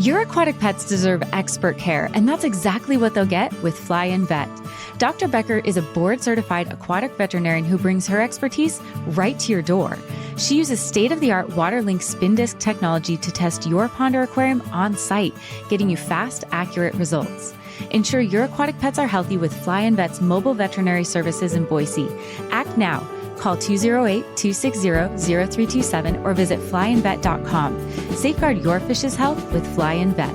Your aquatic pets deserve expert care, and that's exactly what they'll get with Fly In Vet. Dr. Becker is a board-certified aquatic veterinarian who brings her expertise right to your door. She uses state-of-the-art WaterLink spin disc technology to test your pond or aquarium on site, getting you fast, accurate results. Ensure your aquatic pets are healthy with Fly In Vet's mobile veterinary services in Boise. Act now. Call 208-260-0327 or visit flyinvet.com. Safeguard your fish's health with Fly In Vet.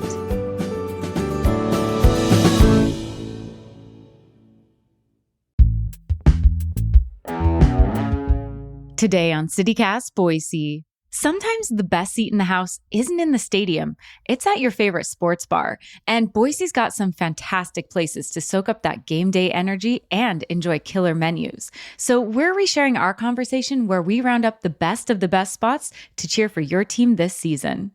Today on CityCast Boise. Sometimes the best seat in the house isn't in the stadium. It's at your favorite sports bar. And Boise's got some fantastic places to soak up that game day energy and enjoy killer menus. So we're resharing our conversation where we round up the best of the best spots to cheer for your team this season.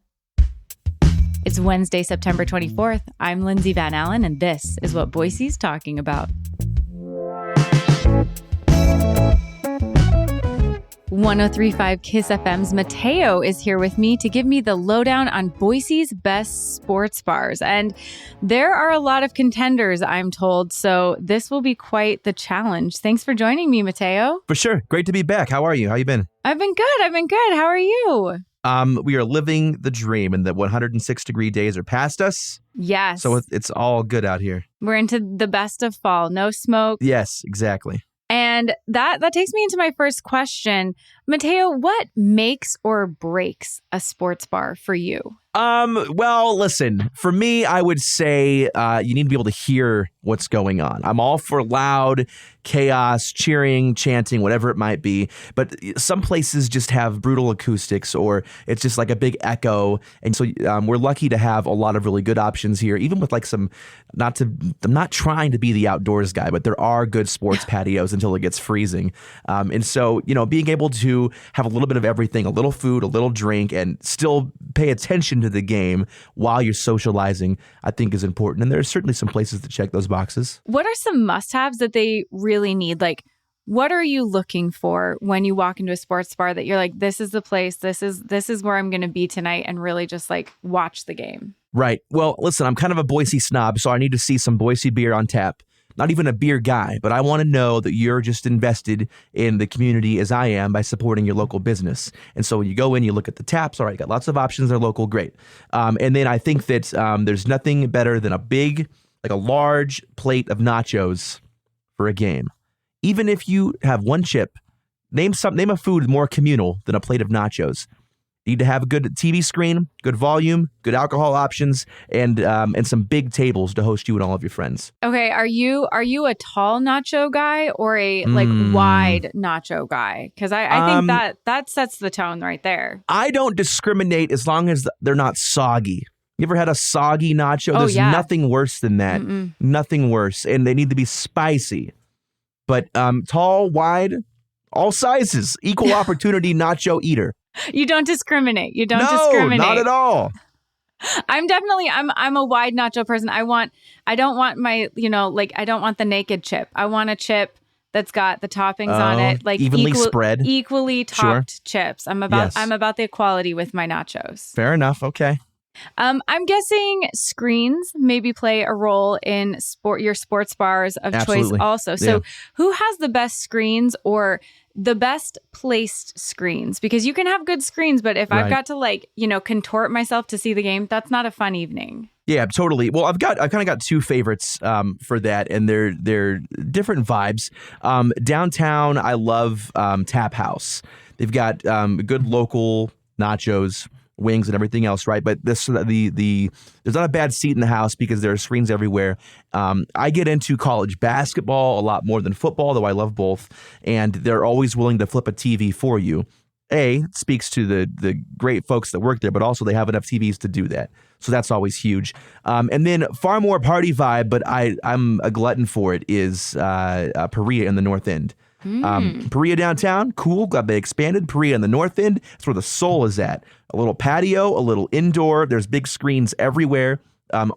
It's Wednesday, September 24th. I'm Lindsay Van Allen, and this is what Boise's talking about. 103.5 Kiss FM's Mateo is here with me to give me the lowdown on Boise's best sports bars. And there are a lot of contenders, I'm told, so this will be quite the challenge. Thanks for joining me, Mateo. For sure. Great to be back. How are you? How you been? I've been good. How are you? We are living the dream, and the 106-degree days are past us. Yes. So it's all good out here. We're into the best of fall. No smoke. Yes, exactly. And that takes me into my first question. Mateo, what makes or breaks a sports bar for you? Well, listen, for me, I would say you need to be able to hear what's going on. I'm all for loud chaos, cheering, chanting, whatever it might be. But some places just have brutal acoustics, or it's just like a big echo. And so we're lucky to have a lot of really good options here, even with like I'm not trying to be the outdoors guy, but there are good sports patios until it gets freezing. And so, being able to have a little bit of everything, a little food, a little drink, and still pay attention to the game while you're socializing, I think is important. And there's certainly some places to check those boxes. What are some must-haves that they really need? Like, what are you looking for when you walk into a sports bar that you're like, this is the place, this is where I'm going to be tonight, and really just like watch the game? Right. Well, listen, I'm kind of a Boise snob, so I need to see some Boise beer on tap. Not even a beer guy, but I want to know that you're just invested in the community as I am by supporting your local business. And so when you go in, you look at the taps. All right, got lots of options. They're local. Great. And then I think that there's nothing better than a large plate of nachos for a game. Even if you have one chip, name a food more communal than a plate of nachos. You need to have a good TV screen, good volume, good alcohol options, and some big tables to host you and all of your friends. Okay, are you a tall nacho guy or a wide nacho guy? Because I think that sets the tone right there. I don't discriminate as long as they're not soggy. You ever had a soggy nacho? There's nothing worse than that. Nothing worse. And they need to be spicy. But tall, wide, all sizes, equal opportunity nacho eater. You don't discriminate. No, not at all. I'm a wide nacho person. I don't want the naked chip. I want a chip that's got the toppings on it, like evenly spread, equally topped chips. I'm about the equality with my nachos. Fair enough. Okay. I'm guessing screens maybe play a role in your sports bars of choice also. So who has the best screens or the best placed screens? Because you can have good screens, but if I've got to contort myself to see the game, that's not a fun evening. Yeah, totally. Well, I've kind of got two favorites for that, and they're different vibes. Downtown, I love Tap House. They've got good local nachos, wings, and everything else, right? But there's not a bad seat in the house because there are screens everywhere. I get into college basketball a lot more than football, though I love both, and they're always willing to flip a TV for you. It speaks to the great folks that work there, but also they have enough TVs to do that. So that's always huge. And then far more party vibe, but I'm a glutton for it, is Perea in the North End. Perea downtown, cool. Glad they expanded. Perea in the North End, that's where the soul is at. A little patio, a little indoor. There's big screens everywhere.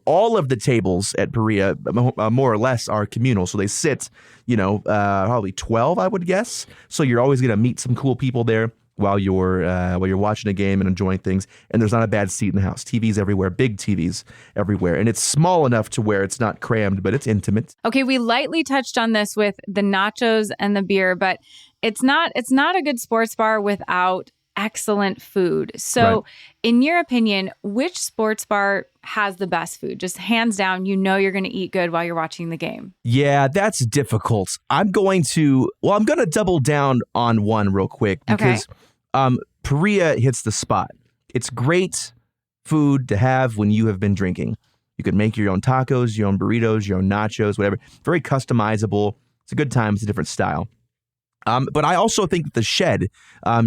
All of the tables at Perea, more or less, are communal. So they sit, probably 12, I would guess. So you're always going to meet some cool people there. while you're watching a game and enjoying things. And there's not a bad seat in the house. TVs everywhere, big TVs everywhere, and it's small enough to where it's not crammed, but it's intimate. Okay, we lightly touched on this with the nachos and the beer, but it's not a good sports bar without excellent food. So, Right. in your opinion, which sports bar has the best food? Just hands down, you're going to eat good while you're watching the game. Yeah, that's difficult. I'm going to double down on one real quick because Perea hits the spot. It's great food to have when you have been drinking. You can make your own tacos, your own burritos, your own nachos, whatever. Very customizable. It's a good time. It's a different style. But I also think that the Shed,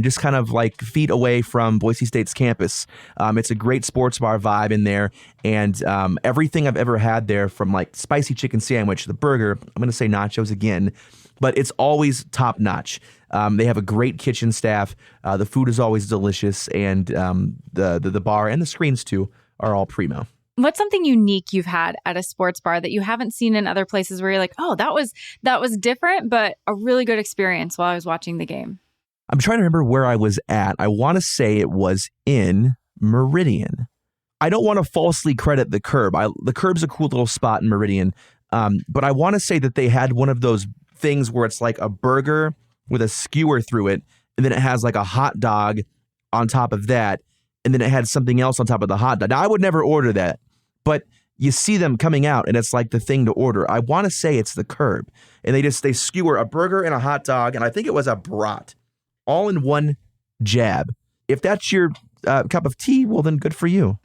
just kind of like feet away from Boise State's campus, it's a great sports bar vibe in there. And everything I've ever had there, from like spicy chicken sandwich, the burger, I'm going to say nachos again, but it's always top notch. They have a great kitchen staff. The food is always delicious. And the bar and the screens too are all primo. What's something unique you've had at a sports bar that you haven't seen in other places where you're like, oh, that was different, but a really good experience while I was watching the game? I'm trying to remember where I was at. I want to say it was in Meridian. I don't want to falsely credit the Curb. The Curb's a cool little spot in Meridian, but I want to say that they had one of those things where it's like a burger with a skewer through it, and then it has like a hot dog on top of that, and then it had something else on top of the hot dog. Now, I would never order that, but you see them coming out, and it's like the thing to order. I want to say it's the Curb, and they skewer a burger and a hot dog, and I think it was a brat, all in one jab. If that's your cup of tea, well, then good for you.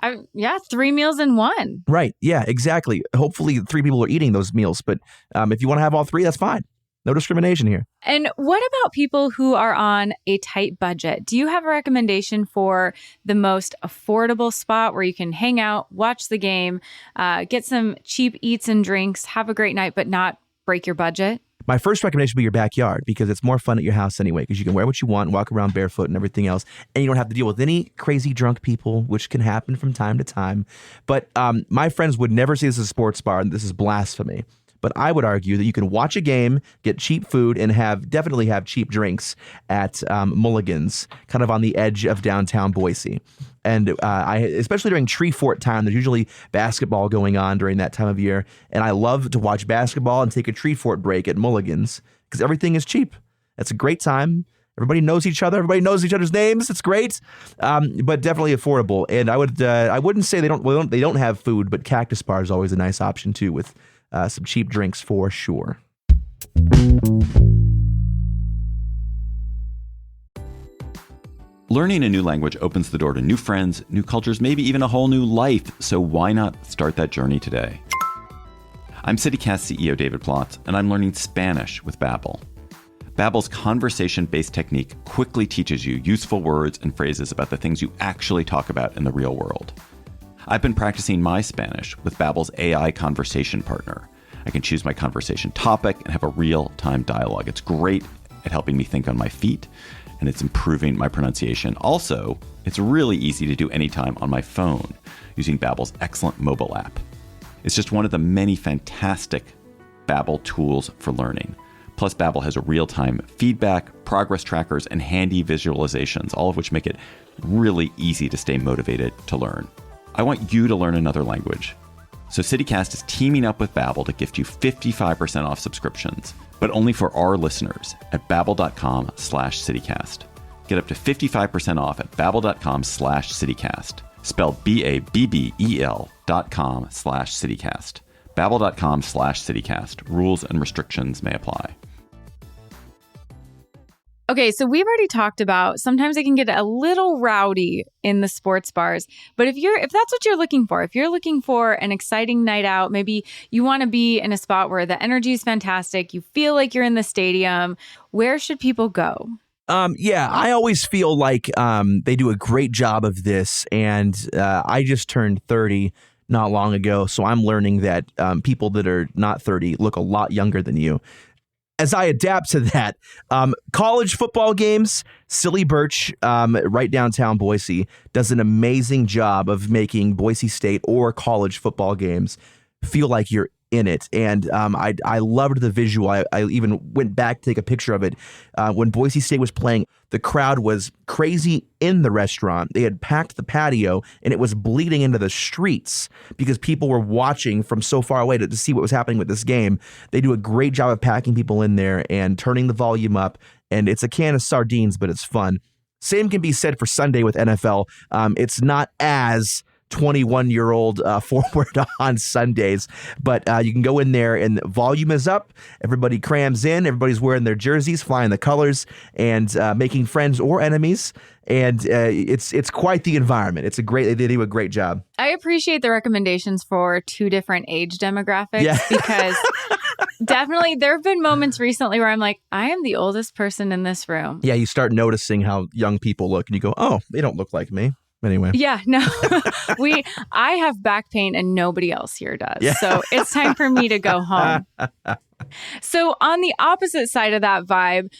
3 meals in one. Right. Yeah, exactly. Hopefully 3 people are eating those meals, but if you want to have all 3, that's fine. No discrimination here. And what about people who are on a tight budget? Do you have a recommendation for the most affordable spot where you can hang out, watch the game, get some cheap eats and drinks, have a great night, but not break your budget? My first recommendation would be your backyard, because it's more fun at your house anyway, because you can wear what you want, walk around barefoot and everything else, and you don't have to deal with any crazy drunk people, which can happen from time to time. But my friends would never say this is a sports bar, and this is blasphemy. But I would argue that you can watch a game, get cheap food, and definitely have cheap drinks at Mulligan's, kind of on the edge of downtown Boise. And especially during Tree Fort time, there's usually basketball going on during that time of year. And I love to watch basketball and take a Tree Fort break at Mulligan's because everything is cheap. It's a great time. Everybody knows each other. Everybody knows each other's names. It's great, but definitely affordable. And I wouldn't say they don't have food, but Cactus Bar is always a nice option too, with some cheap drinks for sure. Learning a new language opens the door to new friends, new cultures, maybe even a whole new life. So why not start that journey today? I'm CityCast CEO David Plotz, and I'm learning Spanish with Babbel. Babbel's conversation-based technique quickly teaches you useful words and phrases about the things you actually talk about in the real world. I've been practicing my Spanish with Babbel's AI conversation partner. I can choose my conversation topic and have a real-time dialogue. It's great at helping me think on my feet, and it's improving my pronunciation. Also, it's really easy to do anytime on my phone using Babbel's excellent mobile app. It's just one of the many fantastic Babbel tools for learning. Plus, Babbel has a real-time feedback, progress trackers, and handy visualizations, all of which make it really easy to stay motivated to learn. I want you to learn another language. So CityCast is teaming up with Babbel to gift you 55% off subscriptions, but only for our listeners at babbel.com/citycast. Get up to 55% off at babbel.com/citycast. Spelled BABBEL.com/citycast. Babbel.com/citycast. Rules and restrictions may apply. Okay, so we've already talked about sometimes it can get a little rowdy in the sports bars. But if that's what you're looking for, if you're looking for an exciting night out, maybe you want to be in a spot where the energy is fantastic, you feel like you're in the stadium, where should people go? I always feel like they do a great job of this, and I just turned 30 not long ago, so I'm learning that people that are not 30 look a lot younger than you. As I adapt to that, college football games, Silly Birch, right downtown Boise, does an amazing job of making Boise State or college football games feel like you're in it. And I loved the visual. I even went back to take a picture of it. When Boise State was playing, the crowd was crazy in the restaurant. They had packed the patio, and it was bleeding into the streets because people were watching from so far away to see what was happening with this game. They do a great job of packing people in there and turning the volume up. And it's a can of sardines, but it's fun. Same can be said for Sunday with NFL. It's not as 21-year-old forward on Sundays, but you can go in there and the volume is up. Everybody crams in. Everybody's wearing their jerseys, flying the colors, and making friends or enemies. And it's quite the environment. They do a great job. I appreciate the recommendations for 2 different age demographics because definitely there have been moments recently where I'm like, I am the oldest person in this room. Yeah, you start noticing how young people look and you go, oh, they don't look like me. Anyway. Yeah, no, I have back pain and nobody else here does. Yeah. So it's time for me to go home. So on the opposite side of that vibe,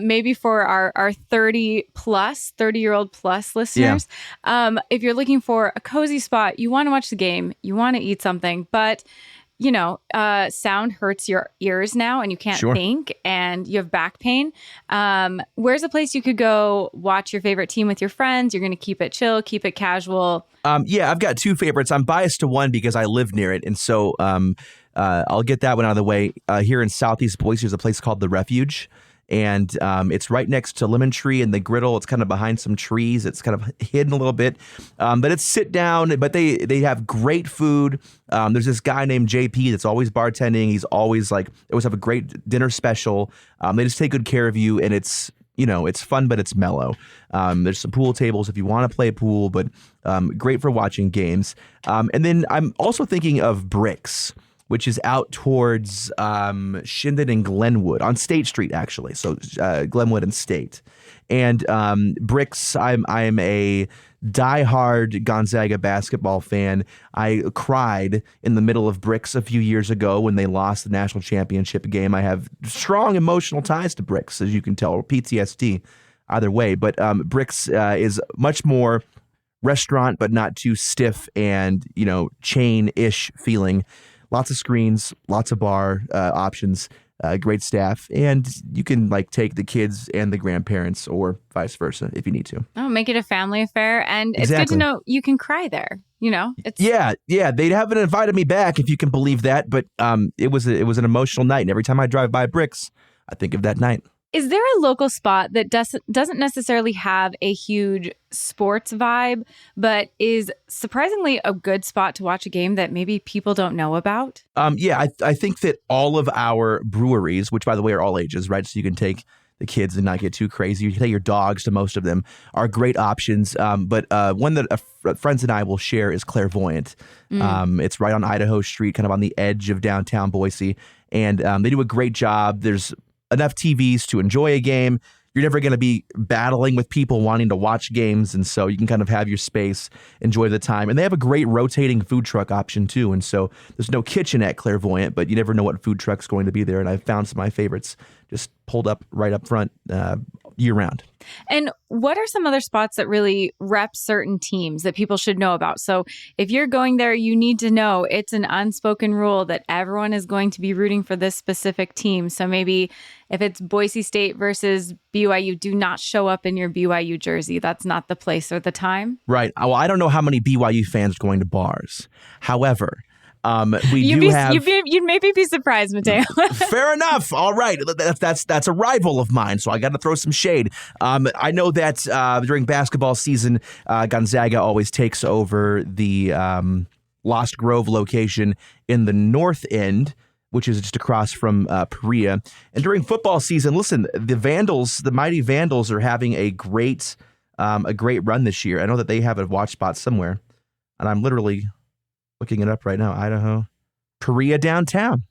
maybe for our 30-year-old plus listeners, if you're looking for a cozy spot, you want to watch the game, you want to eat something, but sound hurts your ears now and you can't think and you have back pain. Where's a place you could go watch your favorite team with your friends? You're going to keep it chill, keep it casual. I've got 2 favorites. I'm biased to one because I live near it. And so I'll get that one out of the way. Here in Southeast Boise, there's a place called The Refuge. And it's right next to Lemon Tree and the Griddle. It's kind of behind some trees. It's kind of hidden a little bit. But it's sit down, but they have great food. There's this guy named JP that's always bartending. He's always they always have a great dinner special. They just take good care of you, and it's fun, but it's mellow. There's some pool tables if you want to play pool, but great for watching games. And then I'm also thinking of Bricks, which is out towards Shinden and Glenwood on State Street, actually. So Glenwood and State. And Bricks, I'm a diehard Gonzaga basketball fan. I cried in the middle of Bricks a few years ago when they lost the national championship game. I have strong emotional ties to Bricks, as you can tell, or PTSD, either way. But Bricks is much more restaurant, but not too stiff and, chain-ish feeling. Lots of screens, lots of bar options, great staff, and you can take the kids and the grandparents or vice versa if you need to. Oh, make it a family affair. And it's good to know you can cry there. Yeah. They haven't invited me back, if you can believe that. But it was an emotional night. And every time I drive by Bricks, I think of that night. Is there a local spot that doesn't necessarily have a huge sports vibe, but is surprisingly a good spot to watch a game that maybe people don't know about? I think that all of our breweries, which by the way are all ages, right? So you can take the kids and not get too crazy. You can take your dogs to most of them, are great options. But one that friends and I will share is Clairvoyant. It's right on Idaho Street, kind of on the edge of downtown Boise. And they do a great job. There's enough TVs to enjoy a game. You're never going to be battling with people wanting to watch games, and so you can kind of have your space, enjoy the time. And they have a great rotating food truck option too, and so there's no kitchen at Clairvoyant, but you never know what food truck's going to be there. And I've found some of my favorites just pulled up right up front year-round. And what are some other spots that really rep certain teams that people should know about? So if you're going there, you need to know it's an unspoken rule that everyone is going to be rooting for this specific team. So maybe if it's Boise State versus BYU, do not show up in your BYU jersey. That's not the place or the time. Right. Well, I don't know how many BYU fans are going to bars. However, you'd maybe be surprised, Mateo. Fair enough. All right. That's a rival of mine, so I got to throw some shade. I know that during basketball season, Gonzaga always takes over the Lost Grove location in the north end, which is just across from Perea. And during football season, listen, the mighty Vandals are having a great run this year. I know that they have a watch spot somewhere, and I'm literally looking it up right now. Idaho, Perea downtown.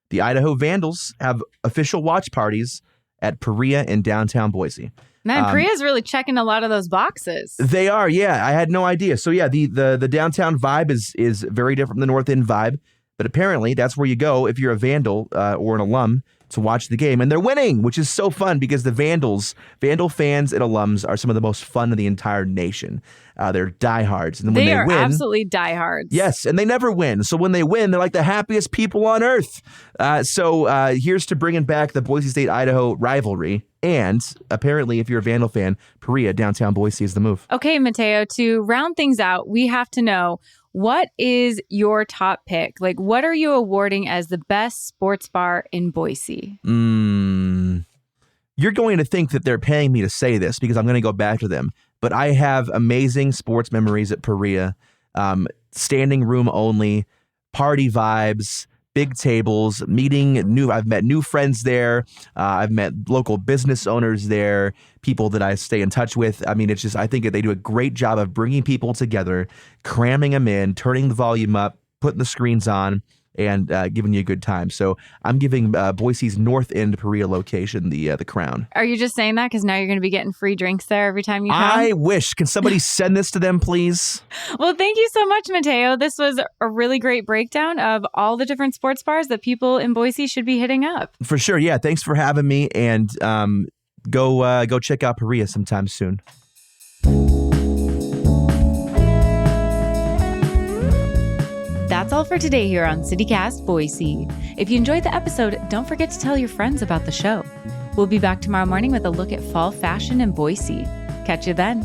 The Idaho Vandals have official watch parties at Perea in downtown Boise. Man, Perea's really checking a lot of those boxes. They are, yeah. I had no idea. So yeah, the downtown vibe is very different from the North End vibe. But apparently that's where you go if you're a Vandal or an alum to watch the game, and they're winning, which is so fun because the Vandal fans and alums are some of the most fun in the entire nation. They're diehards, and when They they are win, absolutely diehards. yes, and they never win. So when they win, they're like the happiest people on earth. So here's to bringing back the Boise State-Idaho rivalry. And apparently, if you're a Vandal fan, Perea, downtown Boise is the move. Okay, Mateo, to round things out, we have to know, what is your top pick? Like, what are you awarding as the best sports bar in Boise? You're going to think that they're paying me to say this because I'm going to go back to them. But I have amazing sports memories at Perea. Standing room only, party vibes, big tables, I've met new friends there. I've met local business owners there, people that I stay in touch with. I mean, I think that they do a great job of bringing people together, cramming them in, turning the volume up, putting the screens on, and giving you a good time. So I'm giving Boise's North End Perea location the crown. Are you just saying that because now you're going to be getting free drinks there every time you come? I wish. Can somebody send this to them, please? Well, thank you so much, Mateo. This was a really great breakdown of all the different sports bars that people in Boise should be hitting up. For sure. Yeah. Thanks for having me. And go check out Perea sometime soon. That's all for today here on CityCast Boise. If you enjoyed the episode, don't forget to tell your friends about the show. We'll be back tomorrow morning with a look at fall fashion in Boise. Catch you then.